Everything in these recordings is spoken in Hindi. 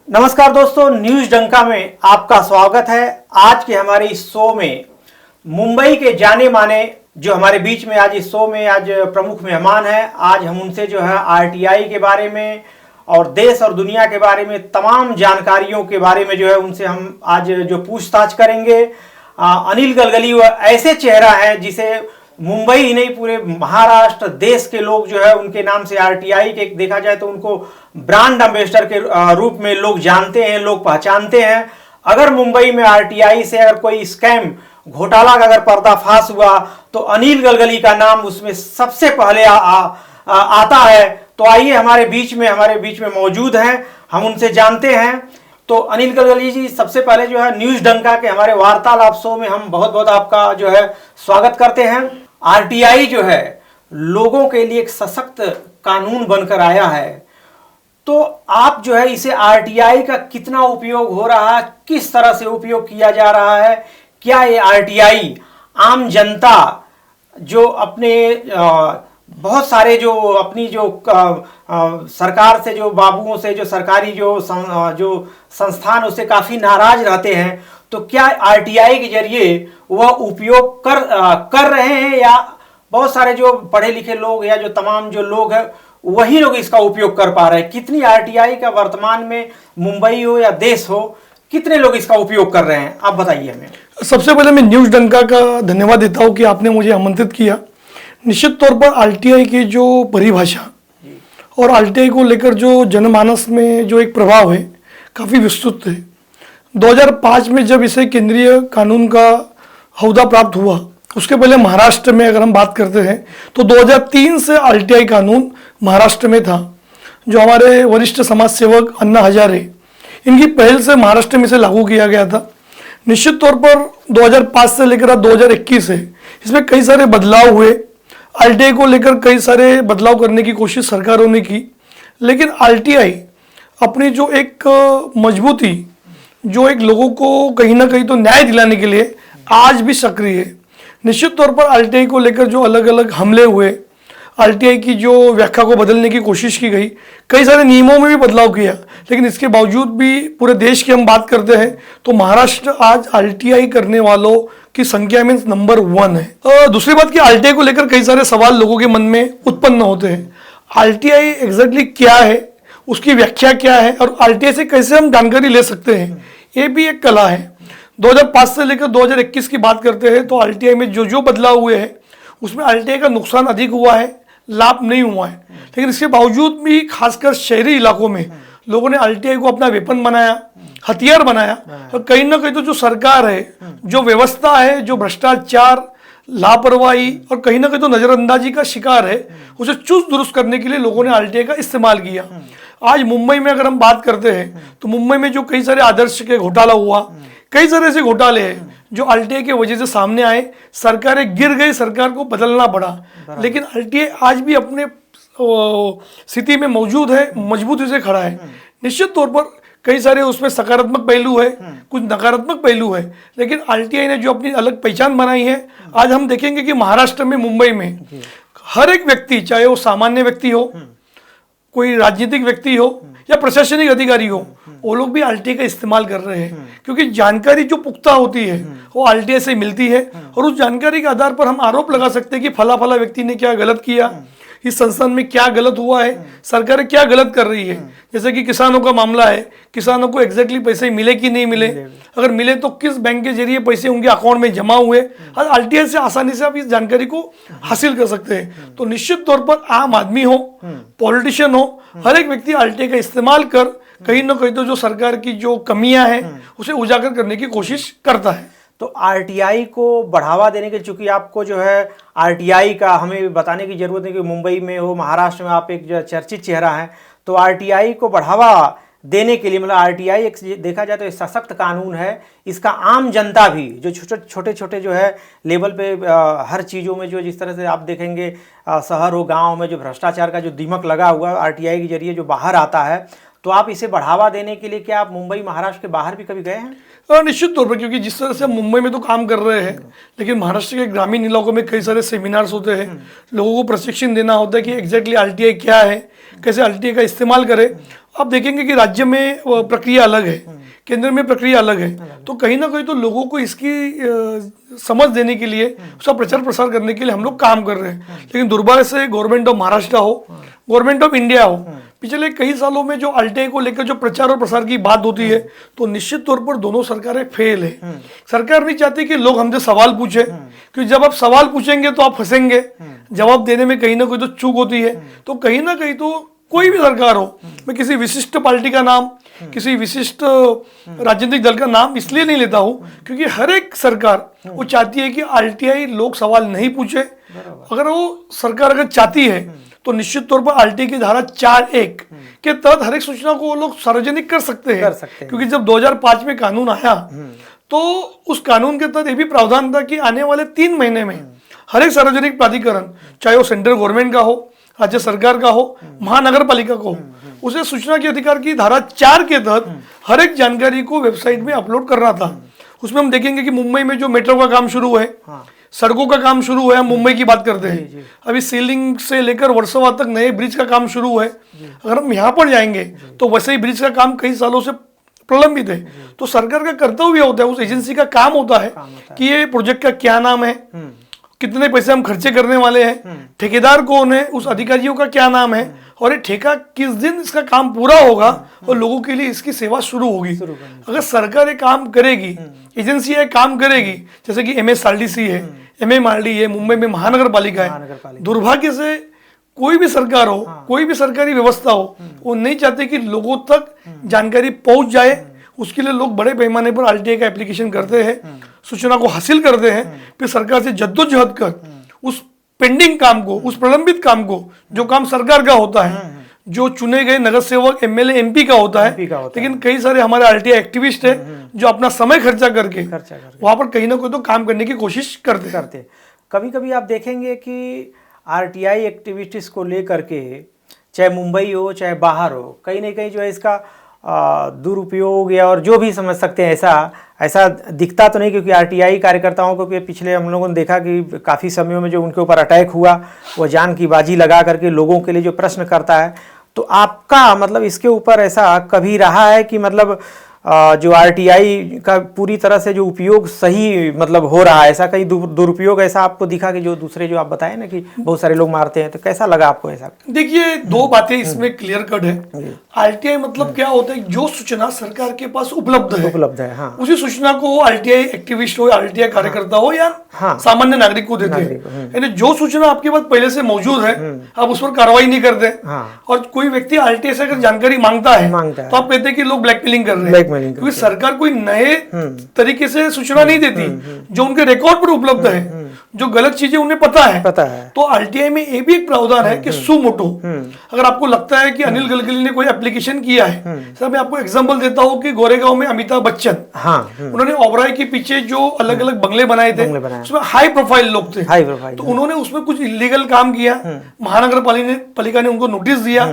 नमस्कार दोस्तों, न्यूज डंका में आपका स्वागत है। आज के हमारे इस शो में मुंबई के जाने माने जो हमारे बीच में आज इस शो में आज प्रमुख मेहमान हैं। आज हम उनसे जो है आरटीआई के बारे में और देश और दुनिया के बारे में तमाम जानकारियों के बारे में जो है उनसे हम आज जो पूछताछ करेंगे। अनिल गलगली वह ऐसे चेहरा है जिसे मुंबई ही नहीं पूरे महाराष्ट्र देश के लोग जो है उनके नाम से आरटीआई के देखा जाए तो उनको ब्रांड एम्बेसडर के रूप में लोग जानते हैं, लोग पहचानते हैं। अगर मुंबई में आरटीआई से अगर कोई स्कैम घोटाला का अगर पर्दाफाश हुआ तो अनिल गलगली का नाम उसमें सबसे पहले आता है। तो आइए हमारे बीच में मौजूद हैं, हम उनसे जानते हैं। तो अनिल गलगली जी, सबसे पहले जो है न्यूज डंका के हमारे वार्तालाप शो में हम बहुत बहुत आपका जो है स्वागत करते हैं। आरटीआई जो है लोगों के लिए एक सशक्त कानून बनकर आया है, तो आप जो है इसे आरटीआई का कितना उपयोग हो रहा है, किस तरह से उपयोग किया जा रहा है? क्या ये आरटीआई आम जनता जो अपने बहुत सारे जो अपनी जो सरकार से जो बाबुओं से जो सरकारी जो संस्थान उससे काफ़ी नाराज रहते हैं, तो क्या आरटीआई के जरिए वह उपयोग कर रहे हैं या बहुत सारे जो पढ़े लिखे लोग या जो तमाम जो लोग हैं वही लोग इसका उपयोग कर पा रहे हैं? कितनी आरटीआई का वर्तमान में मुंबई हो या देश हो, कितने लोग इसका उपयोग कर रहे हैं, आप बताइए हमें। सबसे पहले मैं न्यूज डंका का धन्यवाद देता हूं कि आपने मुझे आमंत्रित किया। निश्चित तौर पर आरटीआई की जो परिभाषा और आरटीआई को लेकर जो जनमानस में जो एक प्रभाव है काफ़ी विस्तृत है। 2005 में जब इसे केंद्रीय कानून का हौदा प्राप्त हुआ, उसके पहले महाराष्ट्र में अगर हम बात करते हैं तो 2003 से आरटीआई कानून महाराष्ट्र में था। जो हमारे वरिष्ठ समाज सेवक अन्ना हजारे, इनकी पहल से महाराष्ट्र में इसे लागू किया गया था। निश्चित तौर पर 2005 से लेकर 2021 है, इसमें कई सारे बदलाव हुए। आरटीआई को लेकर कई सारे बदलाव करने की कोशिश सरकारों ने की, लेकिन आरटीआई अपनी जो एक मजबूती, जो एक लोगों को कहीं ना कहीं तो न्याय दिलाने के लिए आज भी सक्रिय है। निश्चित तौर पर आरटीआई को लेकर जो अलग अलग हमले हुए, आरटीआई की जो व्याख्या को बदलने की कोशिश की गई, कई सारे नियमों में भी बदलाव किया, लेकिन इसके बावजूद भी पूरे देश की हम बात करते हैं तो महाराष्ट्र आज आरटीआई करने वालों की संख्या में नंबर 1 है। दूसरी बात कि आरटीआई को लेकर कई सारे सवाल लोगों के मन में उत्पन्न होते हैं। आरटीआई एग्जैक्टली क्या है, उसकी व्याख्या क्या है और आरटीआई से कैसे हम जानकारी ले सकते हैं, ये भी एक कला है। 2005 से लेकर 2021 की बात करते हैं तो आरटीआई में जो जो बदलाव हुए हैं उसमें आरटीआई का नुकसान अधिक हुआ है, लाभ नहीं हुआ है। लेकिन इसके बावजूद भी खासकर शहरी इलाकों में लोगों ने आरटीआई को अपना वेपन बनाया, हथियार बनाया। और कहीं ना कहीं तो जो सरकार है, जो व्यवस्था है, जो भ्रष्टाचार, लापरवाही और कहीं ना कहीं तो नजरअंदाजी का शिकार है, उसे चुस्त दुरुस्त करने के लिए लोगों ने आरटीआई का इस्तेमाल किया। आज मुंबई में अगर हम बात करते हैं तो मुंबई में जो कई सारे आदर्श के घोटाला हुआ, कई सारे ऐसे घोटाले हैं जो आरटीआई की वजह से सामने आए, सरकारें गिर गई, सरकार को बदलना पड़ा, लेकिन आरटीआई आज भी अपने स्थिति में मौजूद है, मजबूती से खड़ा है। निश्चित तौर पर कई सारे उसमें सकारात्मक पहलू है, कुछ नकारात्मक पहलू है, लेकिन आरटीआई ने जो अपनी अलग पहचान बनाई है, आज हम देखेंगे कि महाराष्ट्र में, मुंबई में हर एक व्यक्ति, चाहे वो सामान्य व्यक्ति हो, कोई राजनीतिक व्यक्ति हो या प्रशासनिक अधिकारी हो, वो लोग भी आरटीआई का इस्तेमाल कर रहे हैं, क्योंकि जानकारी जो पुख्ता होती है वो आरटीआई से मिलती है और उस जानकारी के आधार पर हम आरोप लगा सकते हैं कि फला फला व्यक्ति ने क्या गलत किया, इस संस्थान में क्या गलत हुआ है, सरकारें क्या गलत कर रही है। जैसे कि किसानों का मामला है, किसानों को एग्जैक्टली पैसे मिले कि नहीं मिले, अगर मिले तो किस बैंक के जरिए पैसे उनके अकाउंट में जमा हुए, आज आरटीआई से आसानी से आप इस जानकारी को हासिल कर सकते हैं। तो निश्चित तौर पर आम आदमी हो, पॉलिटिशियन हो, हर एक व्यक्ति आरटीआई का इस्तेमाल कर कहीं ना कहीं तो जो सरकार की जो कमियां हैं उसे उजागर करने की कोशिश करता है। तो आरटीआई को बढ़ावा देने के, चूंकि आपको जो है आरटीआई का हमें बताने की जरूरत है कि मुंबई में हो, महाराष्ट्र में आप एक जो चर्चित चेहरा हैं, तो आरटीआई को बढ़ावा देने के लिए मतलब आरटीआई एक देखा जाए तो एक सशक्त कानून है। इसका आम जनता भी जो छोटे छोटे जो है लेवल पे हर चीज़ों में जो जिस तरह से आप देखेंगे शहर हो गांव में जो भ्रष्टाचार का जो दीमक लगा हुआ आरटीआई के जरिए जो बाहर आता है, तो आप इसे बढ़ावा देने के लिए क्या आप मुंबई महाराष्ट्र के बाहर भी कभी गए हैं? निश्चित तौर पर, क्योंकि जिस तरह से हम मुंबई में तो काम कर रहे हैं, लेकिन महाराष्ट्र के ग्रामीण इलाकों में कई सारे सेमिनार्स होते हैं, लोगों को प्रशिक्षण देना होता है कि एग्जैक्टली आरटीआई क्या है, कैसे आरटीआई का इस्तेमाल करें। आप देखेंगे कि राज्य में प्रक्रिया अलग है, केंद्र में प्रक्रिया अलग है, तो कहीं ना कहीं तो लोगों को इसकी समझ देने के लिए, उसका प्रचार प्रसार करने के लिए हम लोग काम कर रहे हैं। लेकिन दुर्भाग्य से गवर्नमेंट ऑफ महाराष्ट्र हो, गवर्नमेंट ऑफ इंडिया हो, पिछले कई सालों में जो आरटीआई को लेकर जो प्रचार और प्रसार की बात होती है, तो निश्चित तौर पर दोनों सरकारें फेल है। सरकार नहीं चाहती कि लोग हमसे सवाल पूछे, क्योंकि जब आप सवाल पूछेंगे तो आप फंसेंगे, जवाब देने में कहीं ना कहीं तो चूक होती है। तो कहीं ना कहीं तो कोई भी सरकार हो, मैं किसी विशिष्ट पार्टी का नाम, किसी विशिष्ट राजनीतिक दल का नाम इसलिए नहीं लेता हूं, क्योंकि हर एक सरकार वो चाहती है कि आरटीआई लोग सवाल नहीं पूछे। अगर वो सरकार अगर चाहती है तो निश्चित तौर पर आरटीआई की धारा 4(1) के तहत हर एक सूचना को वो लोग सार्वजनिक कर सकते हैं। क्योंकि जब 2005 में कानून आया तो उस कानून के तहत ये भी प्रावधान था कि आने वाले 3 महीने में हर एक सार्वजनिक प्राधिकरण, चाहे वो सेंट्रल गवर्नमेंट का हो, राज्य सरकार का हो, महानगर पालिका को, उसे सूचना के अधिकार की धारा 4 के तहत हर एक जानकारी को वेबसाइट में अपलोड करना था। उसमें हम देखेंगे कि मुंबई में जो मेट्रो का काम शुरू है, सड़कों का काम शुरू है, हम मुंबई की बात करते हैं, अभी सीलिंग से लेकर वर्सोवा तक नए ब्रिज का काम शुरू है। अगर हम यहाँ पर जाएंगे तो वैसे ही ब्रिज का काम कई सालों से प्रलंबित है। तो सरकार का कर्तव्य होता है, उस एजेंसी का काम होता है कि ये प्रोजेक्ट का क्या नाम है, कितने पैसे हम खर्चे करने वाले हैं, ठेकेदार कौन है, उस अधिकारियों का क्या नाम है, और ये ठेका किस दिन इसका काम पूरा होगा और लोगों के लिए इसकी सेवा शुरू होगी। अगर सरकार ये काम करेगी, एजेंसी ये काम करेगी, जैसे कि MSRDC है, MMRD है, मुंबई में महानगर पालिका है, दुर्भाग्य से कोई भी सरकार हो, कोई भी सरकारी व्यवस्था हो, वो नहीं चाहते कि लोगों तक जानकारी पहुंच जाए। उसके लिए लोग बड़े पैमाने पर आरटीआई का एप्लीकेशन करते हैं, सूचना को हासिल करते हैं, फिर सरकार से जद्दोजहद कर उस पेंडिंग काम को, उस प्रलंबित काम को, जो काम सरकार का होता है, जो चुने गए नगर सेवक MLA MP का होता है, लेकिन कई सारे हमारे आरटीआई एक्टिविस्ट है जो अपना समय खर्चा करके वहां पर कहीं ना कहीं तो काम करने की कोशिश करते। कभी कभी आप देखेंगे कि आरटीआई एक्टिविटीज को लेकर के, चाहे मुंबई हो चाहे बाहर हो, कहीं ना कहीं जो है इसका दुरुपयोग या और जो भी समझ सकते हैं, ऐसा दिखता तो नहीं, क्योंकि आरटीआई कार्यकर्ताओं को पिछले हम लोगों ने देखा कि काफ़ी समयों में जो उनके ऊपर अटैक हुआ, वो जान की बाजी लगा करके लोगों के लिए जो प्रश्न करता है। तो आपका मतलब इसके ऊपर ऐसा कभी रहा है कि मतलब जो आरटीआई का पूरी तरह से जो उपयोग सही मतलब हो रहा है, ऐसा कहीं दुरुपयोग ऐसा आपको दिखा कि जो दूसरे जो आप बताए ना कि बहुत सारे लोग मारते हैं, तो कैसा लगा आपको ऐसा? देखिए, 2 बातें इसमें क्लियर कट है। आरटीआई मतलब क्या होता है, जो सूचना सरकार के पास उपलब्ध है, हाँ, उसी सूचना को आरटीआई एक्टिविस्ट हो, आरटीआई कार्यकर्ता हो या सामान्य नागरिक को देते हैं। यानी जो सूचना आपके पास पहले से मौजूद है, आप उस पर कार्रवाई नहीं करते, और कोई व्यक्ति आरटीआई से अगर जानकारी मांगता है तो आप कहते हैं कि लोग ब्लैकमेलिंग कर रहे हैं, क्योंकि सरकार कोई नए तरीके से सूचना नहीं देती, जो उनके रिकॉर्ड पर उपलब्ध है, जो गलत चीजें उन्हें पता है। तो आरटीआई में ये भी एक प्रावधान है कि सुमोटो, अगर आपको लगता है कि अनिल गलगली ने कोई एप्लीकेशन किया है, सर मैं आपको एग्जांपल देता हूँ कि गोरेगांव में अमिताभ बच्चन, उन्होंने ओबराय के पीछे जो अलग अलग बंगले बनाए थे, उसमें हाई प्रोफाइल लोग थे, तो उन्होंने उसमें कुछ इलीगल काम किया, महानगर पालिका ने उनको नोटिस दिया,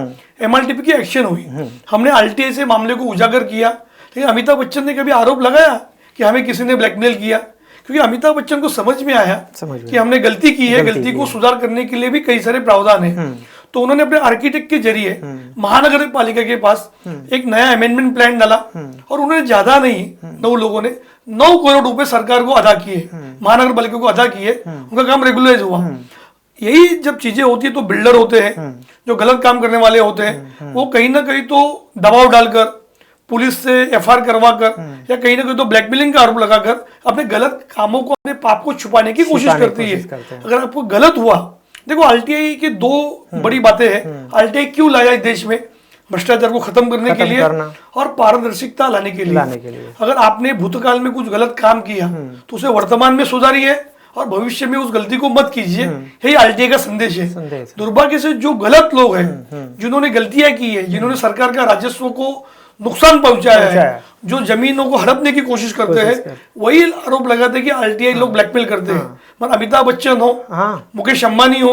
MRTP की एक्शन हुई, हमने आरटीआई से मामले को उजागर किया। लेकिन अमिताभ बच्चन ने कभी आरोप लगाया कि हमें किसी ने ब्लैकमेल किया? क्योंकि अमिताभ बच्चन को समझ में आया कि हमने गलती की है, गलती को सुधार करने के लिए भी कई सारे प्रावधान है। तो उन्होंने अपने आर्किटेक्ट के जरिए महानगर पालिका के पास एक नया अमेंडमेंट प्लान डाला, और उन्होंने ज्यादा नहीं, 9 लोगों ने 9 करोड़ रुपए सरकार को अदा किए, महानगर पालिका को अदा किए, उनका काम रेगुलराइज हुआ। यही जब चीजें होती है तो बिल्डर होते हैं, जो गलत काम करने वाले होते हैं, वो कहीं ना कहीं तो दबाव डालकर, पुलिस से FIR करवा कर, या कहीं ना कहीं तो ब्लैकमेलिंग का आरोप लगाकर अपने गलत कामों को, अपने पाप को छुपाने की कोशिश करती है। अगर आपको गलत हुआ, देखो आरटीआई की 2 बड़ी बातें हैं। आरटीआई क्यों लाया इस देश में? भ्रष्टाचार को खत्म करने के लिए और पारदर्शिता लाने के लिए। अगर आपने भूतकाल में कुछ गलत काम किया तो उसे वर्तमान में सुधारिए और भविष्य में उस गलती को मत कीजिए, यही आरटीआई का संदेश है। दुर्भाग्य से जो गलत लोग हैं, जिन्होंने गलतियां की है, जिन्होंने सरकार का राजस्व को नुकसान पहुंचाया है, जो जमीनों को हड़पने की कोशिश करते हैं, वही आरोप लगाते हैं कि आरटीआई लोग ब्लैकमेल करते हैं। मतलब अमिताभ बच्चन हो, मुकेश अंबानी हो,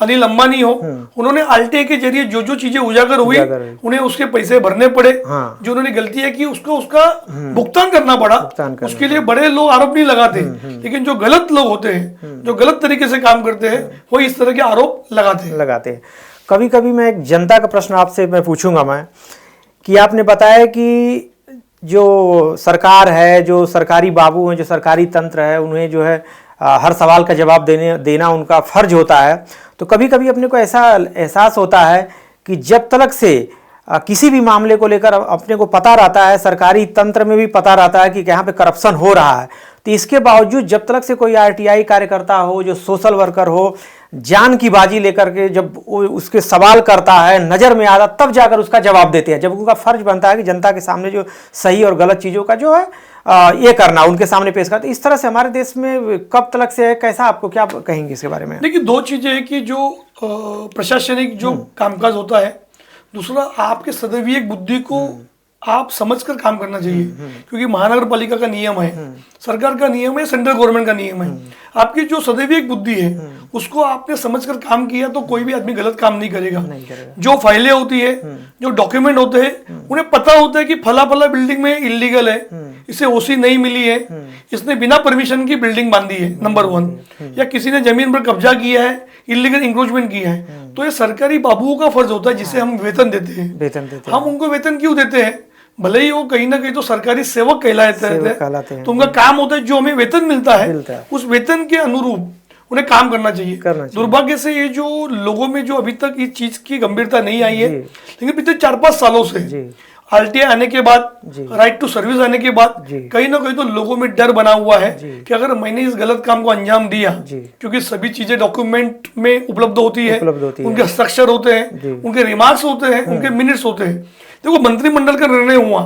अनिल अंबानी हो, उन्होंने आरटीआई के जरिए जो जो चीजें उजागर हुई, उन्हें उसके पैसे भरने पड़े, जो उन्होंने गलतियां की उसका भुगतान करना पड़ा। उसके लिए बड़े लोग आरोप नहीं लगाते, लेकिन जो गलत लोग होते हैं, जो गलत तरीके से काम करते हैं, वो इस तरह के आरोप लगाते हैं। कभी कभी मैं एक जनता का प्रश्न आपसे मैं पूछूंगा मैं कि आपने बताया कि जो सरकार है, जो सरकारी बाबू हैं, जो सरकारी तंत्र है, उन्हें जो है हर सवाल का जवाब देना उनका फर्ज होता है। तो कभी कभी अपने को ऐसा एहसास होता है कि जब तक से किसी भी मामले को लेकर अपने को पता रहता है, सरकारी तंत्र में भी पता रहता है कि यहाँ पे करप्शन हो रहा है, तो इसके बावजूद जब तक से कोई आरटीआई कार्यकर्ता हो, जो सोशल वर्कर हो, जान की बाजी लेकर के जब वो उसके सवाल करता है, नज़र में आता, तब जाकर उसका जवाब देते हैं, जब उनका फर्ज बनता है कि जनता के सामने जो सही और गलत चीज़ों का जो है ये करना, उनके सामने पेश करना। इस तरह से हमारे देश में कब तक से है, कैसा, आपको क्या कहेंगे इसके बारे में? देखिए, दो चीज़ें हैं कि जो प्रशासनिक जो कामकाज होता है, दूसरा आपके सदैविक बुद्धि को आप समझकर काम करना चाहिए, क्योंकि महानगर पालिका का नियम है, सरकार का नियम है, सेंट्रल गवर्नमेंट का नियम है। आपकी जो सदैविक बुद्धि है उसको आपने समझकर काम किया तो कोई भी आदमी गलत काम नहीं करेगा। जो फाइलें होती है, जो डॉक्यूमेंट होते हैं, उन्हें पता होता है कि फला फला बिल्डिंग में इलीगल है, इसे ओसी नहीं मिली है, इसने बिना परमिशन की बिल्डिंग बांधी है, नंबर 1, या किसी ने जमीन पर कब्जा किया है, इलीगल इंक्रोचमेंट किया है, तो ये सरकारी बाबुओं का फर्ज होता है जिसे हम वेतन देते हैं। हम उनको वेतन क्यों देते हैं? भले ही वो कहीं ना कहीं तो सरकारी सेवक कहलाते हैं, तो उनका काम होता है जो हमें वेतन मिलता है उस वेतन के अनुरूप उन्हें काम करना चाहिए। दुर्भाग्य से ये जो लोगों में जो अभी तक इस चीज की गंभीरता नहीं आई है, लेकिन पिछले 4-5 सालों से आरटीआई आने के बाद, राइट टू सर्विस आने के बाद, कहीं ना कहीं तो लोगों में डर बना हुआ है कि अगर मैंने इस गलत काम को अंजाम दिया, क्योंकि सभी चीजें डॉक्यूमेंट में उपलब्ध होती है, उनके हस्ताक्षर होते हैं, उनके रिमार्क्स होते हैं, उनके मिनट्स होते हैं। देखो, मंत्रिमंडल का निर्णय हुआ,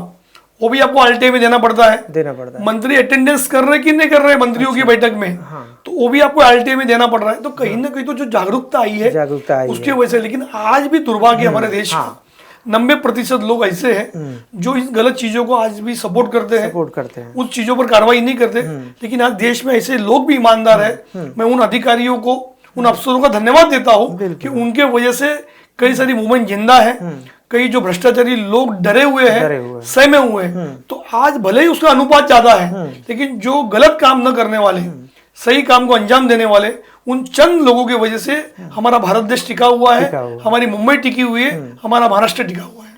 वो भी आपको आरटीआई में देना पड़ता है। मंत्री अटेंडेंस कर रहे कि नहीं कर रहे मंत्रियों की बैठक में, तो वो भी आपको आरटीआई में देना पड़ रहा है। तो कहीं ना कहीं तो जो जागरूकता आई है उसकी वजह से, लेकिन आज भी दुर्भाग्य हमारे देश 90% लोग ऐसे हैं जो इस गलत चीजों को आज भी सपोर्ट करते हैं, उस चीजों पर कार्रवाई नहीं करते। लेकिन आज देश में ऐसे लोग भी ईमानदार है। मैं उन अधिकारियों को, उन अफसरों का धन्यवाद देता हूँ कि उनके वजह से कई सारी मूवमेंट जिंदा है, कई जो भ्रष्टाचारी लोग डरे हुए हैं, सहमे हुए हैं। तो आज भले ही उसका अनुपात ज्यादा है, लेकिन जो गलत काम न करने वाले, सही काम को अंजाम देने वाले, उन चंद लोगों की वजह से हमारा भारत देश टिका हुआ है, हमारी मुंबई टिकी हुई है, हमारा महाराष्ट्र टिका हुआ है।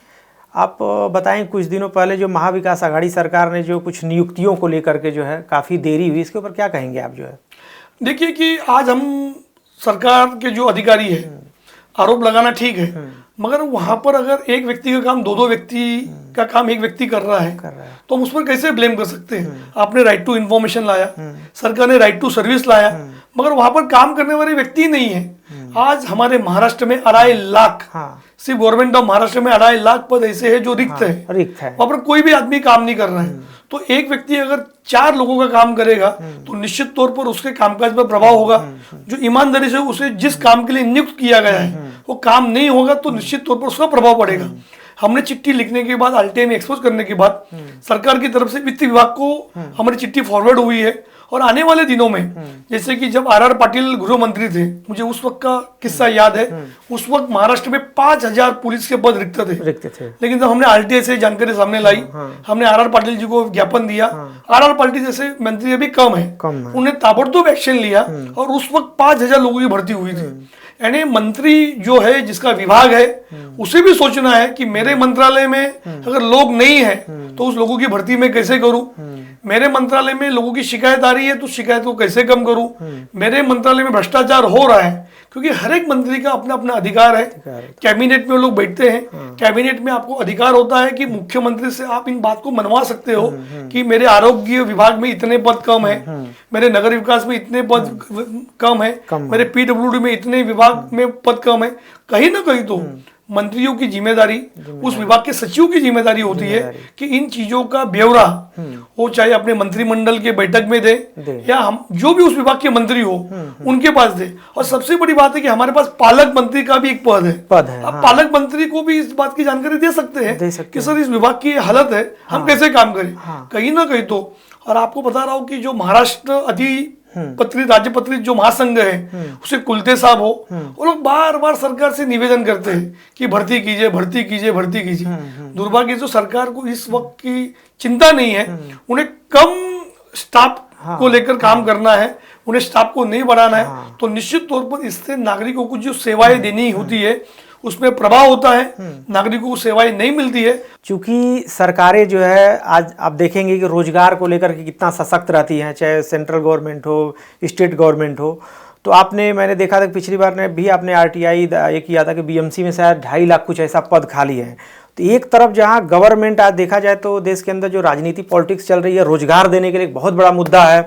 आप बताएं, कुछ दिनों पहले जो महाविकास आघाड़ी सरकार ने जो कुछ नियुक्तियों को लेकर के जो है काफी देरी हुई, इसके ऊपर क्या कहेंगे आप? जो है देखिए कि आज हम सरकार के जो अधिकारी है, आरोप लगाना ठीक है, मगर वहां पर अगर एक व्यक्ति का काम 2-2 व्यक्ति का काम एक व्यक्ति कर रहा है तो हम उस पर कैसे ब्लेम कर सकते हैं? आपने राइट टू इन्फॉर्मेशन लाया, सरकार ने राइट टू सर्विस लाया, मगर वहां पर काम करने वाले व्यक्ति नहीं है। आज हमारे महाराष्ट्र में 2.5 लाख, सिर्फ गवर्नमेंट ऑफ महाराष्ट्र में 2.5 लाख पद ऐसे है जो रिक्त है, वहां पर कोई भी आदमी काम नहीं कर रहा है। तो एक व्यक्ति अगर 4 लोगों का काम करेगा तो निश्चित तौर पर उसके कामकाज पर प्रभाव होगा। जो ईमानदारी से उसे जिस काम के लिए नियुक्त किया गया है वो काम नहीं होगा तो निश्चित तौर पर उसका प्रभाव पड़ेगा। हमने चिट्ठी लिखने के बाद, आरटीआई में एक्सपोज करने के बाद, सरकार की तरफ से वित्त विभाग को हमारी चिट्ठी फॉरवर्ड हुई है। और आने वाले दिनों में, जैसे कि जब आर पाटिल गृह मंत्री थे, मुझे उस वक्त का किस्सा याद है, उस वक्त महाराष्ट्र में 5000 पुलिस के पद रिक्त थे। लेकिन जब हमने आरटीआई से जानकारी सामने लाई, हमने आर पाटिल जी को ज्ञापन दिया, आर पाटिल जैसे मंत्री अभी कम है, उन्हें ताबड़तोड़ एक्शन लिया और उस वक्त 5000 लोगों की भर्ती हुई थी। यानी मंत्री जो है, जिसका विभाग है, उसे भी सोचना है कि मेरे मंत्रालय में अगर लोग नहीं है तो उस लोगों की भर्ती मैं कैसे करूं, मेरे मंत्रालय में लोगों की शिकायत आ रही है तो शिकायत को कैसे कम करूं, मेरे मंत्रालय में भ्रष्टाचार हो रहा है, क्योंकि हर एक मंत्री का अपना अपना अधिकार है। कैबिनेट में लोग बैठते हैं, कैबिनेट में आपको अधिकार होता है कि मुख्यमंत्री से आप इन बात को मनवा सकते हो कि मेरे आरोग्य विभाग में इतने पद कम है, मेरे नगर विकास में इतने पद कम है, मेरे पीडब्ल्यूडी में इतने विभाग में पद कम है। कहीं ना कहीं तो मंत्रियों की जिम्मेदारी, उस विभाग के सचिव की जिम्मेदारी होती है कि इन चीजों का ब्यौरा वो चाहे अपने मंत्रिमंडल के बैठक में दे या हम जो भी उस विभाग के मंत्री हो उनके पास दे। और सबसे बड़ी बात है कि हमारे पास पालक मंत्री का भी एक पद है। अब पालक मंत्री को भी इस बात की जानकारी दे सकते हैं कि सर इस विभाग की हालत है, हम कैसे काम करें। कहीं ना कहीं तो, और आपको बता रहा हूँ कि जो महाराष्ट्र पत्रित राज्य पत्रित जो महासंघ है, उसे कुलते साहब हो, वो लोग बार बार सरकार से निवेदन करते हैं कि भर्ती कीजिए, भर्ती कीजिए, भर्ती कीजिए। दुर्भाग्य से सरकार को इस वक्त की चिंता नहीं है, उन्हें कम स्टाफ को लेकर काम करना है, उन्हें स्टाफ को नहीं बढ़ाना है। तो निश्चित तौर पर इससे नागरिकों को जो सेवाएं देनी होती है उसमें प्रभाव होता है, नागरिकों को सेवाएं नहीं मिलती है। चूंकि सरकारें जो है आज आप देखेंगे कि रोजगार को लेकर के कितना सशक्त रहती हैं, चाहे सेंट्रल गवर्नमेंट हो, स्टेट गवर्नमेंट हो। तो मैंने देखा था कि पिछली बार ने भी आपने आरटीआई ये किया था कि बीएमसी में शायद 2.5 लाख कुछ ऐसा पद खाली है। तो एक तरफ जहां गवर्नमेंट आज देखा जाए तो देश के अंदर जो राजनीति पॉलिटिक्स चल रही है, रोजगार देने के लिए एक बहुत बड़ा मुद्दा है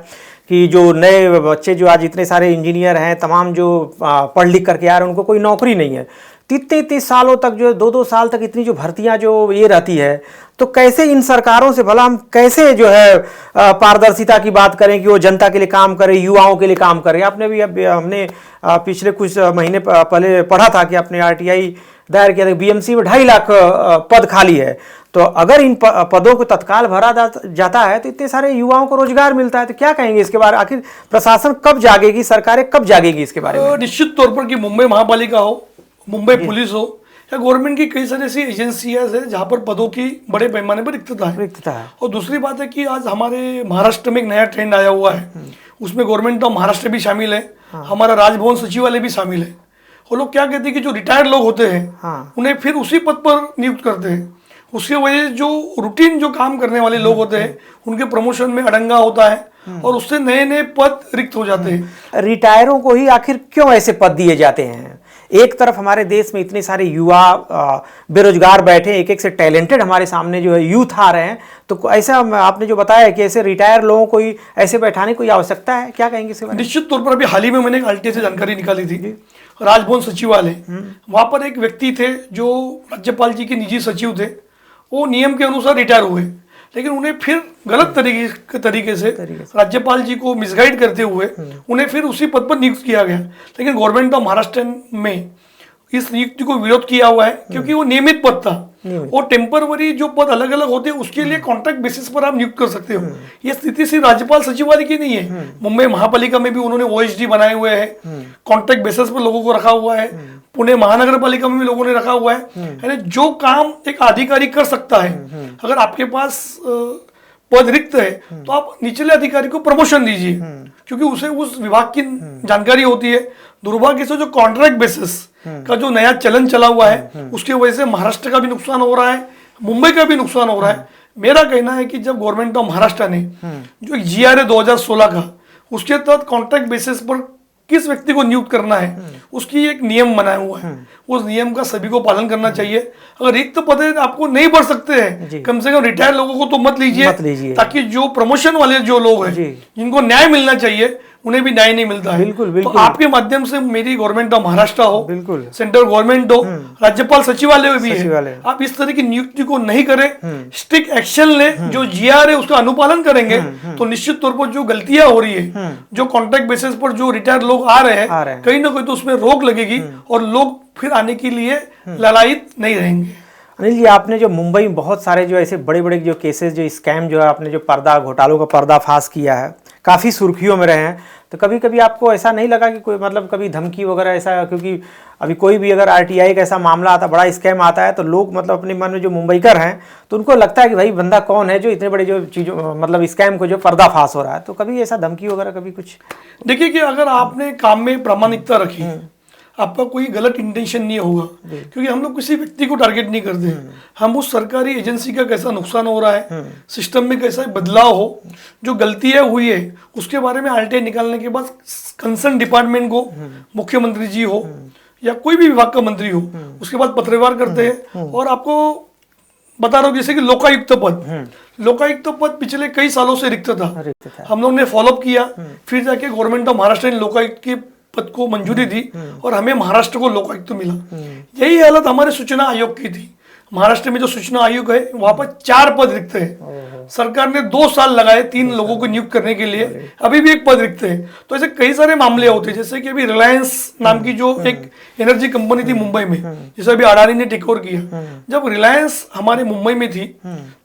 कि जो नए बच्चे जो आज इतने सारे इंजीनियर हैं, तमाम जो पढ़ लिख करके आ रहे हैं, उनको कोई नौकरी नहीं है। 30 सालों तक जो 2-2 साल तक इतनी जो भर्तियां जो ये रहती है, तो कैसे इन सरकारों से भला हम कैसे जो है पारदर्शिता की बात करें कि वो जनता के लिए काम करे, युवाओं के लिए काम करे। आपने भी हमने पिछले कुछ महीने पहले पढ़ा था कि आपने आरटीआई दायर किया था, बीएमसी में 2.5 लाख पद खाली है। तो अगर इन पदों को तत्काल भरा जाता है तो इतने सारे युवाओं को रोजगार मिलता है। तो क्या कहेंगे इसके बारे में? आखिर प्रशासन कब जागेगी, सरकारें कब जागेगी इसके बारे में? निश्चित तौर पर कि मुंबई महापालिका हो, मुंबई पुलिस हो या गवर्नमेंट की कई सारी ऐसी एजेंसियां हैं जहां पर पदों की बड़े पैमाने पर रिक्तता है। और दूसरी बात है कि आज हमारे महाराष्ट्र में एक नया ट्रेंड आया हुआ है, उसमें गवर्नमेंट ऑफ महाराष्ट्र भी शामिल है, हमारा राजभवन सचिवालय भी शामिल है। वो लोग क्या कहते हैं कि जो रिटायर्ड लोग होते हैं उन्हें फिर उसी पद पर नियुक्त करते हैं। उसकी वजह से जो रूटीन जो काम करने वाले लोग होते हैं उनके प्रमोशन में अड़ंगा होता है और उससे नए नए पद रिक्त हो जाते हैं। रिटायरों को ही आखिर क्यों ऐसे पद दिए जाते हैं? एक तरफ हमारे देश में इतने सारे युवा बेरोजगार बैठे, एक से टैलेंटेड हमारे सामने जो है यूथ आ रहे हैं, तो ऐसा आपने जो बताया कि ऐसे रिटायर लोगों को ही ऐसे बैठाने की कोई आवश्यकता है, क्या कहेंगे इसके बारे में? निश्चित तौर पर अभी हाल ही में मैंने आरटीआई से जानकारी निकाली थी, राजभवन सचिवालय, वहां पर एक व्यक्ति थे जो राज्यपाल जी के निजी सचिव थे। वो नियम के अनुसार रिटायर हुए, लेकिन उन्हें फिर गलत तरीके से राज्यपाल जी को मिसगाइड करते हुए उन्हें फिर उसी पद पर नियुक्त किया गया। लेकिन गवर्नमेंट ऑफ महाराष्ट्र में इस नियुक्ति को विरोध किया हुआ है क्योंकि वो नियमित पद था। और टेम्परवरी जो पद अलग अलग होते हैं उसके लिए कॉन्ट्रैक्ट बेसिस पर आप नियुक्त कर सकते हो। ये स्थिति सिर्फ राज्यपाल सचिवालय की नहीं है, मुंबई महापालिका में भी उन्होंने ओएसडी बनाए हुए हैं, कॉन्ट्रैक्ट बेसिस पर लोगों को रखा हुआ है, पुणे महानगर पालिका में भी लोगों ने रखा हुआ है। यानी जो काम एक अधिकारी कर सकता है, अगर आपके पास पद रिक्त है तो आप निचले अधिकारी को प्रमोशन दीजिए, क्योंकि उसे उस विभाग की जानकारी होती है। दुर्भाग्य से जो कॉन्ट्रैक्ट बेसिस का जो नया चलन चला हुआ है उसकी वजह से महाराष्ट्र का भी नुकसान हो रहा है, मुंबई का भी नुकसान हो रहा है। मेरा कहना है कि जब गवर्नमेंट ऑफ महाराष्ट्र ने जो GRA 2016 का उसके तहत कॉन्ट्रैक्ट बेसिस पर किस व्यक्ति को नियुक्त करना है उसकी एक नियम बनाया हुआ है, उस नियम का सभी को पालन करना चाहिए। अगर रिक्त पद आपको नहीं बढ़ सकते हैं, कम से कम रिटायर लोगों को तो मत लीजिए, ताकि जो प्रमोशन वाले जो लोग हैं जिनको न्याय मिलना चाहिए उन्हें भी न्याय नहीं मिलता है। बिल्कुल। तो आपके माध्यम से मेरी गवर्नमेंट ऑफ महाराष्ट्र हो, सेंट्रल गवर्नमेंट हो, राज्यपाल सचिवालय भी है, आप इस तरह की नियुक्ति को नहीं करें, स्ट्रिक्ट एक्शन ले। जो GRA उसका अनुपालन करेंगे तो निश्चित तौर पर जो गलतियां हो रही है, जो कॉन्ट्रैक्ट बेसिस पर जो रिटायर्ड लोग आ रहे हैं, कहीं ना कहीं तो उसमें रोक लगेगी और लोग फिर आने के लिए ललायित नहीं रहेंगे। अनिल जी, आपने जो मुंबई में बहुत सारे जो ऐसे बड़े बड़े जो केसेस, जो स्कैम जो है, आपने जो घोटालों का पर्दाफाश किया है, काफ़ी सुर्खियों में रहे हैं, तो कभी कभी आपको ऐसा नहीं लगा कि कोई मतलब कभी धमकी वगैरह ऐसा? क्योंकि अभी कोई भी अगर आरटीआई का ऐसा मामला आता, बड़ा स्कैम आता है, तो लोग मतलब अपने मन में जो मुंबईकर हैं तो उनको लगता है कि भाई बंदा कौन है जो इतने बड़े जो चीज़ों मतलब स्कैम को जो पर्दाफाश हो रहा है। तो कभी ऐसा धमकी वगैरह कभी कुछ? देखिए कि अगर आपने काम में प्रामाणिकता रखी, आपका कोई गलत इंटेंशन नहीं होगा, क्योंकि हम लोग किसी व्यक्ति को टारगेट नहीं करते। हम उस सरकारी एजेंसी का कैसा नुकसान हो रहा है, सिस्टम में कैसा बदलाव हो, जो गलतियां हुई है उसके बारे में आरटीआई निकालने के बाद कंसर्न डिपार्टमेंट को, मुख्यमंत्री जी हो या कोई भी विभाग का मंत्री हो, उसके बाद पत्रव्यवहार करते हैं। और आपको बता रहा हूँ जैसे कि लोकायुक्त पद पिछले कई सालों से रिक्त था, हम लोग ने फॉलोअप किया, फिर जाके गवर्नमेंट ऑफ महाराष्ट्र ने लोकायुक्त के पद को मंजूरी दी और हमें महाराष्ट्र को लोकायुक्त मिला। यही हालत हमारे सूचना आयोग की थी। महाराष्ट्र में जो सूचना आयोग है वहां पर 4 पद रिक्त है। सरकार ने 2 साल लगाए 3 लोगों को नियुक्त करने के लिए, अभी भी 1 पद रिक्त है। तो ऐसे कई सारे मामले होते हैं, जैसे कि अभी रिलायंस नाम की जो एक एनर्जी कंपनी थी मुंबई में, जिसे अभी अडानी ने टेक ओवर किया। जब रिलायंस हमारे मुंबई में थी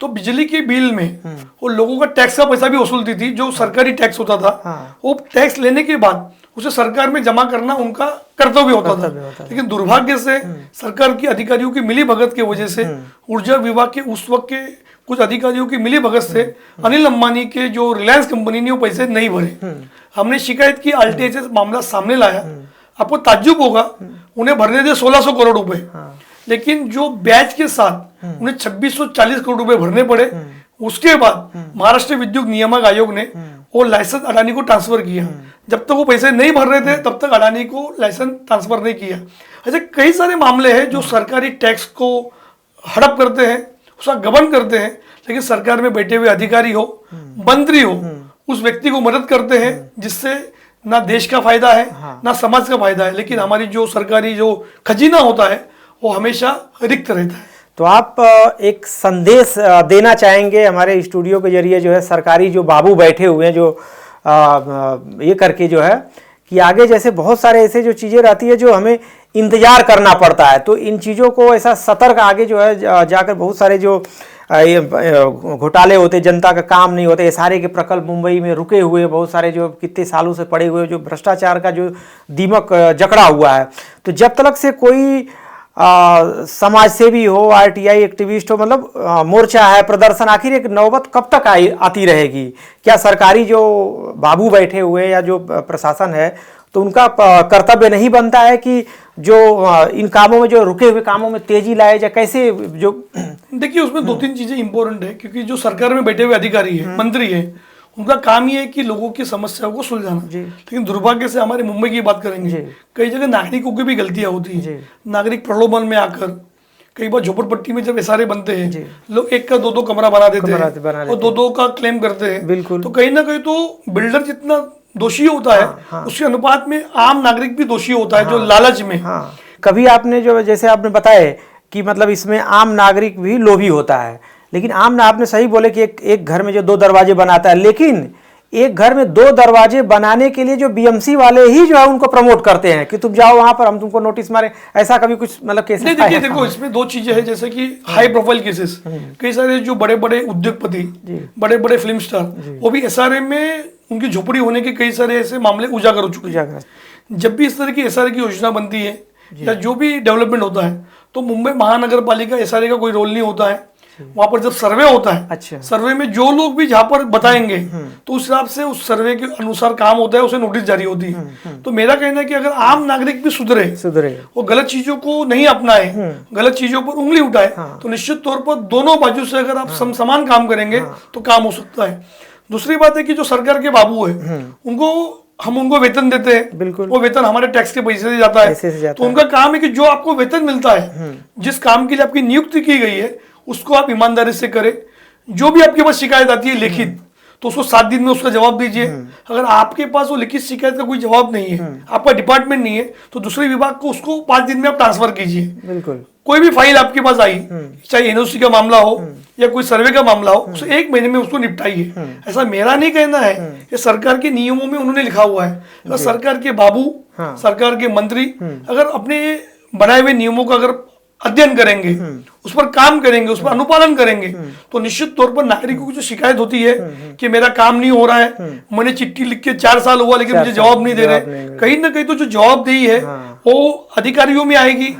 तो बिजली के बिल में वो लोगों का टैक्स का पैसा भी वसूलती थी, जो सरकारी टैक्स होता था। वो टैक्स लेने के बाद उसे सरकार में जमा करना उनका कर्तव्य होता था। लेकिन दुर्भाग्य से सरकार की अधिकारियों की मिली भगत की वजह से, ऊर्जा विभाग के उस वक्त के कुछ अधिकारियों की मिली भगत से अनिल अंबानी के जो रिलायंस कंपनी ने वो पैसे नहीं भरे। हमने शिकायत की, आरटीआई से मामला सामने लाया। आपको ताज्जुब होगा, उन्हें भरने थे 1600 करोड़ रुपए, लेकिन जो ब्याज के साथ उन्हें 2640 करोड़ रुपए भरने पड़े। उसके बाद महाराष्ट्र विद्युत नियामक आयोग ने वो लाइसेंस अडानी को ट्रांसफर किया। जब तक वो पैसे नहीं भर रहे थे तब तक अडानी को लाइसेंस ट्रांसफर नहीं किया। ऐसे कई सारे मामले हैं जो सरकारी टैक्स को हड़प करते हैं, उसका गबन करते हैं, लेकिन सरकार में बैठे हुए अधिकारी हो, मंत्री हो, उस व्यक्ति को मदद करते हैं जिससे ना देश का फायदा है ना समाज का फायदा है, लेकिन हमारी जो सरकारी जो खजीना होता है वो हमेशा रिक्त रहता है। तो आप एक संदेश देना चाहेंगे हमारे स्टूडियो के जरिए, जो है सरकारी जो बाबू बैठे हुए हैं, जो ये करके जो है कि आगे जैसे बहुत सारे ऐसे जो चीज़ें रहती है जो हमें इंतजार करना पड़ता है, तो इन चीज़ों को ऐसा सतर्क आगे जो है जाकर बहुत सारे जो घोटाले होते, जनता का काम नहीं होते, ये सारे के प्रकल्प मुंबई में रुके हुए, बहुत सारे जो कितने सालों से पड़े हुए, जो भ्रष्टाचार का जो दीमक जकड़ा हुआ है, तो जब तक से कोई समाज सेवी हो, आरटीआई एक्टिविस्ट हो, मतलब मोर्चा है, प्रदर्शन, आखिर एक नौबत कब तक आती रहेगी? क्या सरकारी जो बाबू बैठे हुए या जो प्रशासन है तो उनका कर्तव्य नहीं बनता है कि जो इन कामों में, जो रुके हुए कामों में तेजी लाए, या कैसे? जो देखिए उसमें दो तीन चीजें इंपॉर्टेंट है, क्योंकि जो सरकार में बैठे हुए अधिकारी है, मंत्री है, उनका काम ही है कि लोगों की समस्याओं को सुलझाना। लेकिन दुर्भाग्य से हमारे मुंबई की बात करेंगे, कई जगह नागरिकों की भी गलतियां होती है। नागरिक प्रलोभन में आकर कई बार झोपड़पट्टी में जब एसआरए बनते हैं, लोग एक का दो कमरा बना देते हैं और दो का क्लेम करते हैं। बिल्कुल। तो कहीं ना कहीं तो बिल्डर जितना दोषी होता है, उसके अनुपात में आम नागरिक भी दोषी होता है, जो लालच में। कभी आपने जो जैसे आपने बताया कि मतलब इसमें आम नागरिक भी लोभी होता है, लेकिन आपने सही बोले कि एक घर में जो 2 दरवाजे बनाता है, लेकिन एक घर में 2 दरवाजे बनाने के लिए जो बीएमसी वाले ही जो है उनको प्रमोट करते हैं कि तुम जाओ वहां पर, हम तुमको नोटिस मारे। ऐसा कभी कुछ मतलब केसेस? नहीं, देखिए देखो इसमें 2 चीजें हैं, जैसे कि हाई प्रोफाइल केसेस, कई सारे जो बड़े बड़े उद्योगपति, बड़े बड़े फिल्म स्टार, वो भी एसआरए में उनकी झोपड़ी होने के कई सारे ऐसे मामले उजागर हो चुके हैं। जब भी इस तरह की एसआरए की योजना बनती है या जो भी डेवलपमेंट होता है, तो मुंबई महानगर पालिका एसआरए का कोई रोल नहीं होता है। वहां पर जब सर्वे होता है, अच्छा, सर्वे में जो लोग भी जहां पर बताएंगे तो उस हिसाब से उस सर्वे के अनुसार काम होता है, उसे नोटिस जारी होती है। तो मेरा कहना है कि अगर आम नागरिक भी सुधरे वो गलत चीजों को नहीं अपनाए, गलत चीजों पर उंगली उठाए, तो निश्चित तौर पर दोनों बाजू से अगर आप समान काम करेंगे तो काम हो सकता है। दूसरी बात है कि जो सरकार के बाबू है हम उनको वेतन देते हैं, बिल्कुल, वो वेतन हमारे टैक्स के पैसे से जाता है। तो उनका काम है कि जो आपको वेतन मिलता है, जिस काम के लिए आपकी नियुक्ति की गई है, उसको आप ईमानदारी से करें। जो भी आपके पास शिकायत आती है लिखित, तो उसको 7 दिन में उसका जवाब दीजिए। अगर आपके पास वो लिखित शिकायत का कोई जवाब नहीं है, आपका डिपार्टमेंट नहीं है, तो दूसरे विभाग को उसको 5 दिन में आप ट्रांसफर कीजिए। बिल्कुल। कोई भी फाइल आपके पास आई, चाहे एनओसी का मामला हो या कोई सर्वे का मामला हो, उसे 1 महीने में उसको निपटाइए। ऐसा मेरा नहीं कहना है, ये सरकार के नियमों में उन्होंने लिखा हुआ है। अगर सरकार के बाबू, सरकार के मंत्री अगर अपने बनाए हुए नियमों का अगर अध्ययन करेंगे, उस पर काम करेंगे, उस पर अनुपालन करेंगे, तो निश्चित तौर पर नागरिकों की जो शिकायत होती है कि मेरा काम नहीं हो रहा है, मैंने चिट्ठी लिख के 4 साल हुआ लेकिन मुझे जवाब नहीं दे रहे, कहीं ना कहीं तो जो जवाबदेही है वो अधिकारियों में आएगी,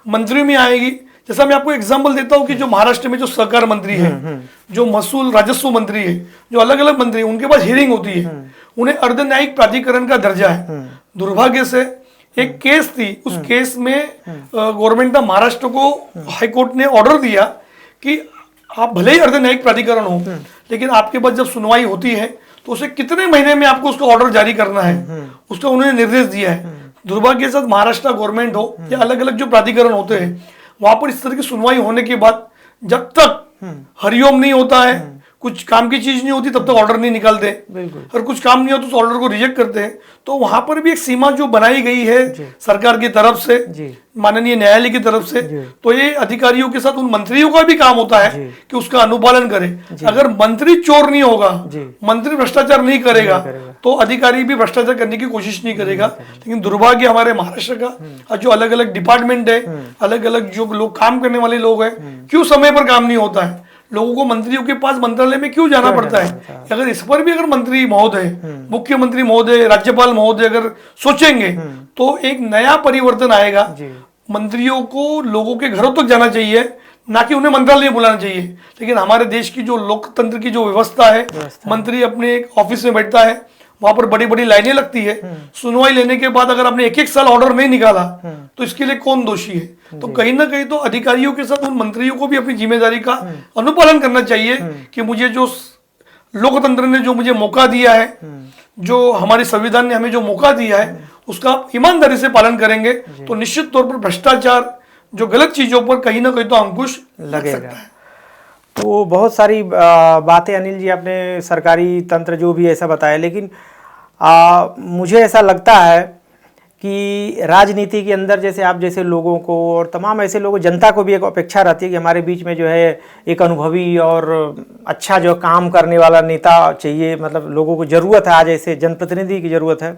मंत्रियों में आएगी। जैसा मैं आपको एग्जांपल देता हूँ कि जो महाराष्ट्र में जो सहकार मंत्री है, जो महसूल राजस्व मंत्री है, जो अलग अलग मंत्री है, उनके पास हियरिंग होती है, उन्हें अर्धन्यायिक प्राधिकरण का दर्जा है। दुर्भाग्य से एक केस थी, उस केस में गवर्नमेंट ऑफ महाराष्ट्र को हाईकोर्ट ने ऑर्डर दिया कि आप भले ही अर्धन्यायिक प्राधिकरण हो, लेकिन आपके पास जब सुनवाई होती है तो उसे कितने महीने में आपको उसका ऑर्डर जारी करना है, उसका उन्होंने निर्देश दिया है। दुर्भाग्य से महाराष्ट्र गवर्नमेंट हो या अलग अलग जो प्राधिकरण होते हैं, वहां पर इस तरह की सुनवाई होने के बाद जब तक हरिओम नहीं होता है, कुछ काम की चीज नहीं होती, तब तक ऑर्डर नहीं निकालते। और कुछ काम नहीं होता तो ऑर्डर को रिजेक्ट करते हैं। तो वहां पर भी एक सीमा जो बनाई गई है सरकार की तरफ से, माननीय न्यायालय की तरफ से, तो ये अधिकारियों के साथ उन मंत्रियों का भी काम होता है कि उसका अनुपालन करे। अगर मंत्री चोर नहीं होगा, मंत्री भ्रष्टाचार नहीं करेगा, तो अधिकारी भी भ्रष्टाचार करने की कोशिश नहीं करेगा। लेकिन दुर्भाग्य हमारे महाराष्ट्र का जो अलग अलग डिपार्टमेंट है, अलग अलग जो लोग काम करने वाले लोग हैं, क्यों समय पर काम नहीं होता है, लोगों को मंत्रियों के पास मंत्रालय में क्यों जाना पड़ता है। अगर इस पर भी अगर मंत्री महोदय, मुख्यमंत्री महोदय, राज्यपाल महोदय अगर सोचेंगे तो एक नया परिवर्तन आएगा। मंत्रियों को लोगों के घरों तक जाना चाहिए, ना कि उन्हें मंत्रालय बुलाना चाहिए। लेकिन हमारे देश की जो लोकतंत्र की जो व्यवस्था है, मंत्री अपने एक ऑफिस में बैठता है, वहां पर बड़ी बड़ी लाइनें लगती है। सुनवाई लेने के बाद अगर आपने एक एक साल ऑर्डर नहीं निकाला तो इसके लिए कौन दोषी है? तो कहीं ना कहीं तो अधिकारियों के साथ उन मंत्रियों को भी अपनी जिम्मेदारी का अनुपालन करना चाहिए कि मुझे जो लोकतंत्र ने जो मुझे मौका दिया है, जो हमारे संविधान ने हमें जो मौका दिया है, उसका आप ईमानदारी से पालन करेंगे तो निश्चित तौर पर भ्रष्टाचार, जो गलत चीजों पर कहीं ना कहीं तो अंकुश लग सकता है। तो बहुत सारी बातें अनिल जी आपने सरकारी तंत्र जो भी ऐसा बताया, लेकिन मुझे ऐसा लगता है कि राजनीति के अंदर जैसे आप जैसे लोगों को और तमाम ऐसे लोगों, जनता को भी एक अपेक्षा रहती है कि हमारे बीच में जो है एक अनुभवी और अच्छा जो काम करने वाला नेता चाहिए, मतलब लोगों को ज़रूरत है, आज ऐसे जनप्रतिनिधि की ज़रूरत है।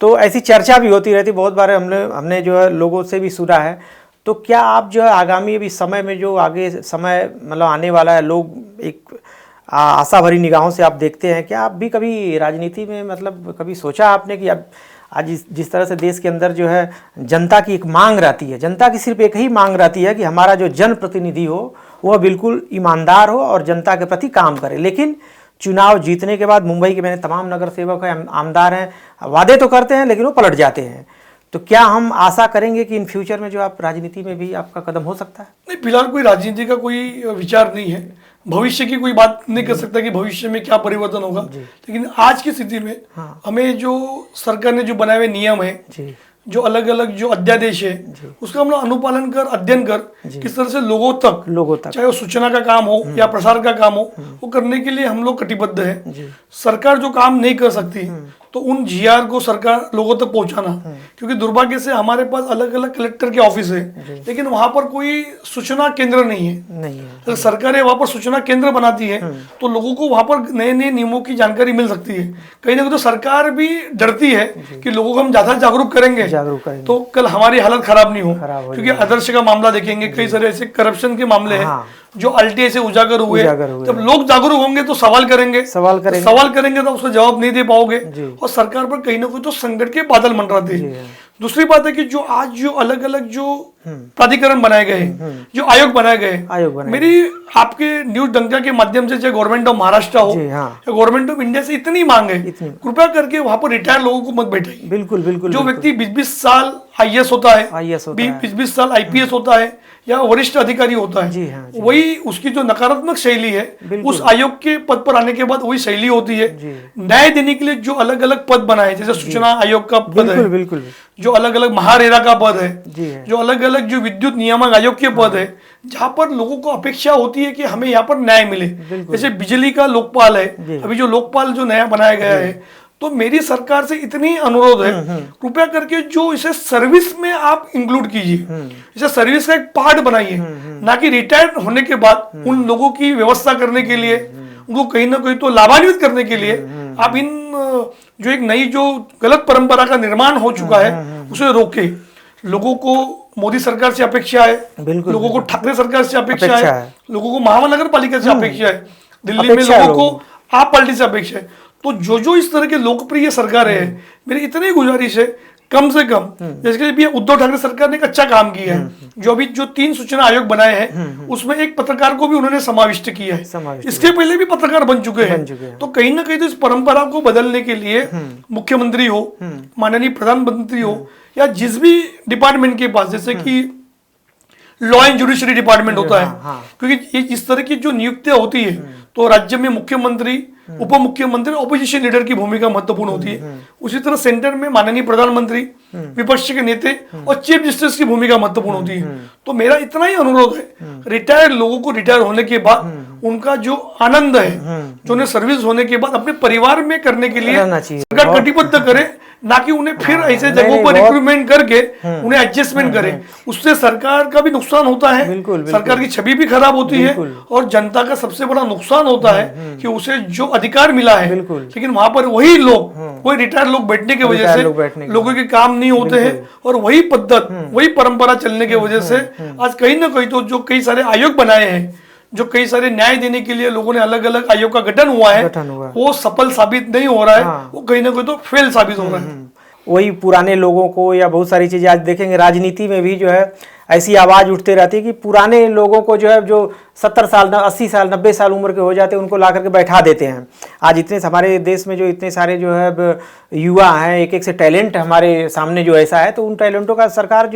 तो ऐसी चर्चा भी होती रहती, बहुत बार हमने जो है लोगों से भी सुना है। तो क्या आप जो है आगामी अभी समय में जो आगे समय मतलब आने वाला है, लोग एक आशा भरी निगाहों से आप देखते हैं, क्या आप भी कभी राजनीति में मतलब कभी सोचा आपने कि अब आज जिस तरह से देश के अंदर जो है जनता की एक मांग रहती है, जनता की सिर्फ एक ही मांग रहती है कि हमारा जो जनप्रतिनिधि हो वह बिल्कुल ईमानदार हो और जनता के प्रति काम करे, लेकिन चुनाव जीतने के बाद मुंबई के मैंने तमाम नगर सेवक हैं, आमदार हैं, वादे तो करते हैं लेकिन वो पलट जाते हैं। तो क्या हम आशा करेंगे कि इन फ्यूचर में जो आप राजनीति में भी आपका कदम हो सकता है? नहीं, फिलहाल कोई राजनीति का कोई विचार नहीं है, भविष्य की कोई बात नहीं कर सकता कि भविष्य में क्या परिवर्तन होगा, लेकिन आज की स्थिति में हमें जो सरकार ने जो बनाए हुए नियम है, जो अलग अलग जो अध्यादेश है, उसका हम लोग अनुपालन कर, अध्ययन कर, किस तरह से लोगों तक चाहे वो सूचना का काम हो या प्रसार का काम हो, वो करने के लिए हम लोग कटिबद्ध है। सरकार जो काम नहीं कर सकती तो उन जीआर को सरकार लोगों तक पहुंचाना, क्योंकि दुर्भाग्य से हमारे पास अलग अलग कलेक्टर के ऑफिस है लेकिन वहां पर कोई सूचना केंद्र नहीं है। अगर सरकार वहां पर सूचना केंद्र बनाती है तो लोगों को वहां पर नए नए नियमों की जानकारी मिल सकती है। कहीं ना कहीं तो सरकार भी डरती है कि लोगों को हम ज्यादा जागरूक करेंगे तो कल हमारी हालत खराब नहीं हो, क्योंकि आदर्श का मामला देखेंगे, कई सारे ऐसे करप्शन के मामले हैं जो आरटीआई से उजागर हुए। जब लोग जागरूक होंगे तो सवाल करेंगे तो उसका जवाब नहीं दे पाओगे और सरकार पर कहीं ना कहीं तो संकट के बादल मंडराते हैं। दूसरी बात है कि जो आज जो अलग अलग जो प्राधिकरण बनाए गए हैं, जो आयोग बनाए गए, मेरी आपके न्यूज डंका के माध्यम से चाहे गवर्नमेंट ऑफ महाराष्ट्र हो या गवर्नमेंट ऑफ इंडिया से इतनी मांग है, कृपया करके वहां पर रिटायर लोगों को मत बैठाइए। बिल्कुल जो व्यक्ति 20-20 साल आईएएस होता है, 20-20 साल आईपीएस होता है या वरिष्ठ अधिकारी होता है, वही उसकी जो नकारात्मक शैली है उस आयोग के पद पर आने के बाद वही शैली होती है। न्याय देने के लिए जो अलग अलग पद बनाए, जैसे सूचना आयोग का पद है, जो अलग अलग महारेरा का पद है, जो अलग अलग जो विद्युत नियामक आयोग के पद है, जहां पर लोगों को अपेक्षा होती है कि हमें यहाँ पर न्याय मिले। जैसे बिजली का लोकपाल है, अभी जो लोकपाल जो नया बनाया गया है, तो मेरी सरकार से इतनी अनुरोध है, कृपया करके जो इसे सर्विस में आप इंक्लूड कीजिए, इसे सर्विस का एक पार्ट बनाइए, ना कि रिटायर्ड होने के बाद उन लोगों की व्यवस्था करने के लिए, उनको कहीं ना कहीं तो लाभान्वित करने के लिए आप इन जो एक नई जो गलत परंपरा का निर्माण हो चुका है उसे रोके। लोगों को मोदी सरकार से अपेक्षा है, लोगों को ठाकरे सरकार से अपेक्षा है, लोगों को महानगर पालिका से अपेक्षा है, दिल्ली में लोगों को आप पार्टी से अपेक्षा है। तो जो इस तरह के लोकप्रिय सरकार है, मेरी इतनी गुजारिश है कम से कम, जैसे कि उद्धव ठाकरे सरकार ने एक अच्छा काम किया है, जो अभी जो 3 सूचना आयोग बनाए हैं उसमें एक पत्रकार को भी उन्होंने समाविष्ट किया है। इसके पहले भी पत्रकार बन चुके हैं। तो कहीं ना कहीं तो इस परंपरा को बदलने के लिए मुख्यमंत्री हो, माननीय प्रधानमंत्री हो, या जिस भी डिपार्टमेंट के पास, जैसे कि लॉ एंड जुडिशरी डिपार्टमेंट होता है, क्योंकि इस तरह की जो नियुक्तियां होती है तो राज्य में मुख्यमंत्री, उप मुख्यमंत्री, ऑपोजिशन लीडर की भूमिका महत्वपूर्ण होती है। उसी तरह सेंटर में माननीय प्रधानमंत्री, विपक्ष के नेता और चीफ जस्टिस की भूमिका महत्वपूर्ण होती है। तो मेरा इतना ही अनुरोध है, रिटायर्ड लोगों को रिटायर होने के बाद उनका जो आनंद है, जो उन्हें सर्विस होने के बाद अपने परिवार में करने के लिए सरकार कटिबद्ध करे, ना कि उन्हें फिर ऐसे जगहों पर रिक्रूटमेंट करके उन्हें एडजस्टमेंट करे। उससे सरकार का भी नुकसान होता है, सरकार की छवि भी खराब होती है और जनता का सबसे बड़ा नुकसान होता है कि उसे जो अधिकार मिला है, लेकिन वहां पर वही लोग, वही रिटायर्ड लोग बैठने की वजह से लोगों के काम नहीं होते हैं और वही पद्धत, वही परंपरा चलने की वजह से आज कहीं ना कहीं तो जो कई सारे आयोग बनाए हैं, जो कई सारे न्याय देने के लिए लोगों ने अलग अलग आयोग का गठन हुआ है, वो सफल साबित नहीं हो रहा है, वो कहीं ना कहीं तो फेल साबित हो रहा है। वही पुराने लोगों को या बहुत सारी चीजें आज देखेंगे राजनीति में भी जो है ऐसी आवाज़ उठते रहती है कि पुराने लोगों को जो है, जो 70 साल 80 साल 90 साल उम्र के हो जाते हैं, उनको ला करके बैठा देते हैं। आज इतने हमारे देश में जो इतने सारे जो है युवा हैं, एक एक से टैलेंट हमारे सामने जो ऐसा है, तो उन टैलेंटों का सरकार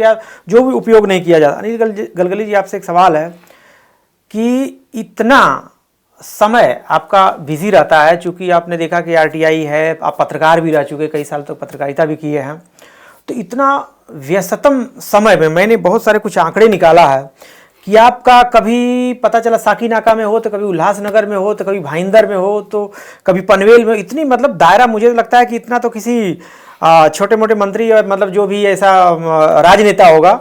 जो भी उपयोग नहीं किया जाता। अनिल गलगली जी, आपसे एक सवाल है कि इतना समय आपका बिजी रहता है, चूँकि आपने देखा कि RTI है, आप पत्रकार भी रह चुके, कई साल तक पत्रकारिता भी किए हैं, तो इतना व्यस्ततम समय में मैंने बहुत सारे कुछ आंकड़े निकाला है कि आपका कभी पता चला साकीनाका में हो, तो कभी उल्लासनगर में हो, तो कभी भाईंदर में हो, तो कभी पनवेल में, इतनी मतलब दायरा, मुझे लगता है कि इतना तो किसी छोटे मोटे मंत्री और मतलब जो भी ऐसा राजनेता होगा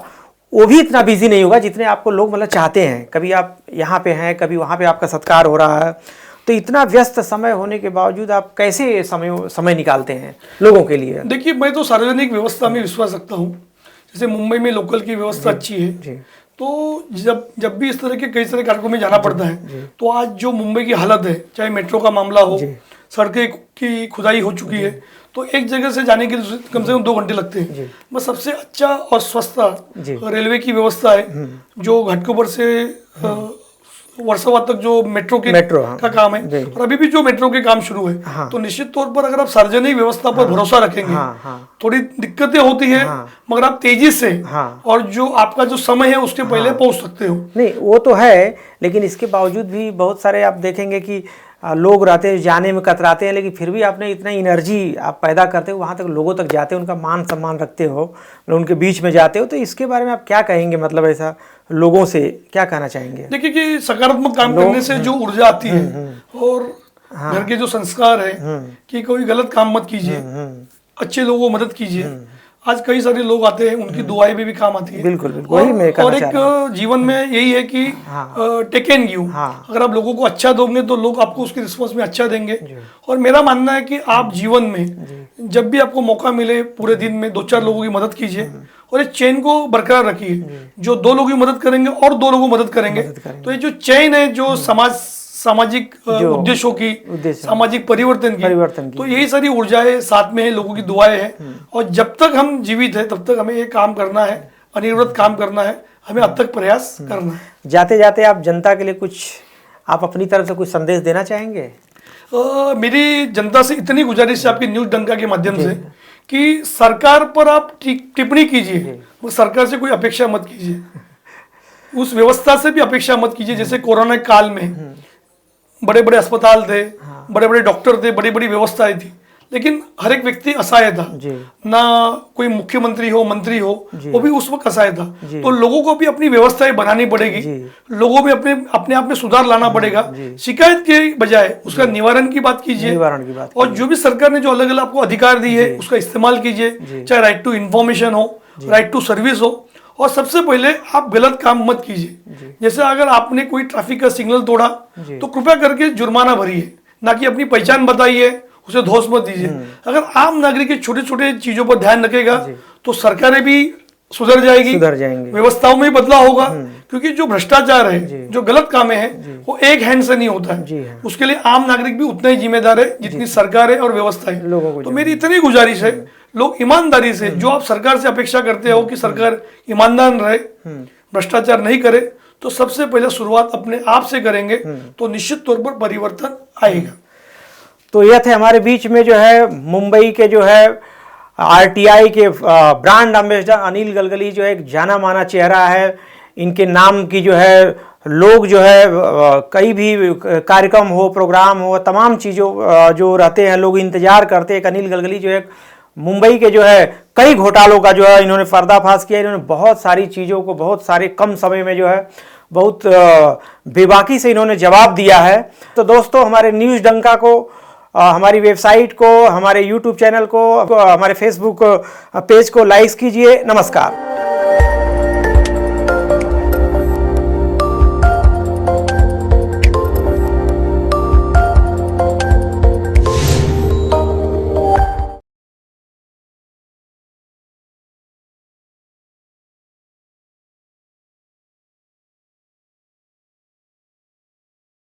वो भी इतना बिजी नहीं होगा जितने आपको लोग मतलब चाहते हैं। कभी आप यहाँ पे हैं, कभी वहाँ पे आपका सत्कार हो रहा है, तो इतना व्यस्त समय होने के बावजूद आप कैसे समय निकालते हैं लोगों के लिए? देखिए, मैं तो सार्वजनिक व्यवस्था में विश्वास रखता हूँ। जैसे मुंबई में लोकल की व्यवस्था अच्छी है, तो जब भी इस तरह के कई सारे कार्यक्रम में जाना पड़ता है, तो आज जो मुंबई की हालत है, चाहे मेट्रो का मामला हो, सड़कें की खुदाई हो चुकी है, तो एक जगह से जाने के लिए कम से कम 2 घंटे लगते हैं। बस सबसे अच्छा और सस्ता रेलवे की व्यवस्था है, जो घाटकोपर से वर्सोवा तक जो मेट्रो का काम है, और अभी भी जो मेट्रो के काम शुरू है, तो निश्चित तौर पर अगर आप सार्वजनिक व्यवस्था पर भरोसा रखेंगे, थोड़ी दिक्कतें होती है, मगर आप तेजी से और जो आपका जो समय है उसके पहले पहुंच सकते हो। नहीं, वो तो है, लेकिन इसके बावजूद भी बहुत सारे आप देखेंगे कि लोग रहते हैं, जाने में कतराते हैं, लेकिन फिर भी आपने इतना एनर्जी आप पैदा करते हो, वहाँ तक लोगों तक जाते हो, उनका मान सम्मान रखते हो, उनके बीच में जाते हो, तो इसके बारे में आप क्या कहेंगे? मतलब ऐसा लोगों से क्या कहना चाहेंगे? देखिए कि सकारात्मक काम करने से जो ऊर्जा आती है, और घर के जो संस्कार है कि कोई गलत काम मत कीजिए, अच्छे लोगों को मदद कीजिए। आज कई सारे लोग आते हैं, उनकी दुआएं भी काम आती है। बिल्कुल बिल्कुल, वही मैं कहना चाह रहा हूं। और एक जीवन में यही है कि टेक एंड गिव, अगर आप लोगों को अच्छा दोगे तो लोग आपको उसके रिस्पॉन्स में अच्छा देंगे। और मेरा मानना है कि आप जीवन में जब भी आपको मौका मिले, पूरे दिन में 2-4 लोगों की मदद कीजिए, और इस चेन को बरकरार रखिए। जो 2 लोगों की मदद करेंगे और 2 लोगों को मदद करेंगे, तो ये जो चेन है, जो सामाजिक उद्देश्यों की, सामाजिक परिवर्तन की, तो यही सारी ऊर्जाएं साथ में है, लोगों की दुआएं हैं। और जब तक हम जीवित हैं तब तक हमें ये काम करना है, अनिर्वृत काम करना है, हमें अब तक प्रयास करना है। जाते जाते आप जनता के लिए कुछ, आप अपनी तरफ से कुछ संदेश देना चाहेंगे? मेरी जनता से इतनी गुजारिश है आपकी न्यूज़ डंका के माध्यम से कि सरकार पर आप टिप्पणी कीजिए, वो सरकार से कोई अपेक्षा मत कीजिए, उस व्यवस्था से भी अपेक्षा मत कीजिए। जैसे कोरोना काल में बड़े बड़े अस्पताल थे, बड़े बड़े डॉक्टर थे, बड़ी बड़ी व्यवस्थाएं थी, लेकिन हर एक व्यक्ति असहाय था। ना कोई मुख्यमंत्री हो, मंत्री हो, वो भी उस वक्त असहाय था। तो लोगों को भी अपनी व्यवस्थाएं बनानी पड़ेगी, लोगों में अपने आप में सुधार लाना पड़ेगा। शिकायत के बजाय उसका निवारण की बात कीजिए, और जो भी सरकार ने जो अलग अलग आपको अधिकार दी है उसका इस्तेमाल कीजिए, चाहे राइट टू इन्फॉर्मेशन हो, राइट टू सर्विस हो। और सबसे पहले आप गलत काम मत कीजिए। जैसे अगर आपने कोई ट्रैफिक का सिग्नल तोड़ा तो कृपया करके जुर्माना भरिए, ना कि अपनी पहचान बताइए, उसे धोस मत दीजिए। अगर आम नागरिक छोटे छोटे चीजों पर ध्यान रखेगा तो सरकारें भी सुधर जाएंगी, व्यवस्थाओं में बदलाव होगा। क्योंकि जो भ्रष्टाचार है, जो गलत काम है, वो एक हैंड से नहीं होता है। उसके लिए आम नागरिक भी उतना ही जिम्मेदार है जितनी सरकार है और व्यवस्था है। तो मेरी इतनी गुजारिश है, लोग ईमानदारी से, जो आप सरकार से अपेक्षा करते हो कि सरकार ईमानदार रहे, भ्रष्टाचार नहीं करे, तो सबसे पहले शुरुआत अपने आप से करेंगे तो निश्चित तौर पर परिवर्तन आएगा। तो यह थे हमारे बीच में जो है मुंबई के जो है RTI के ब्रांड एम्बेसडर अनिल गलगली, जो एक जाना माना चेहरा है। इनके नाम की जो है लोग जो है कई भी कार्यक्रम हो, प्रोग्राम हो, तमाम चीज़ों जो रहते हैं लोग इंतजार करते हैं। अनिल गलगली जो है मुंबई के जो है कई घोटालों का जो है इन्होंने पर्दाफाश किया। इन्होंने बहुत सारी चीज़ों को बहुत सारे कम समय में जो है बहुत बेबाकी से इन्होंने जवाब दिया है। तो दोस्तों, हमारे न्यूज़ डंका को, हमारी वेबसाइट को, हमारे YouTube चैनल को, हमारे फेसबुक पेज को लाइक कीजिए। नमस्कार।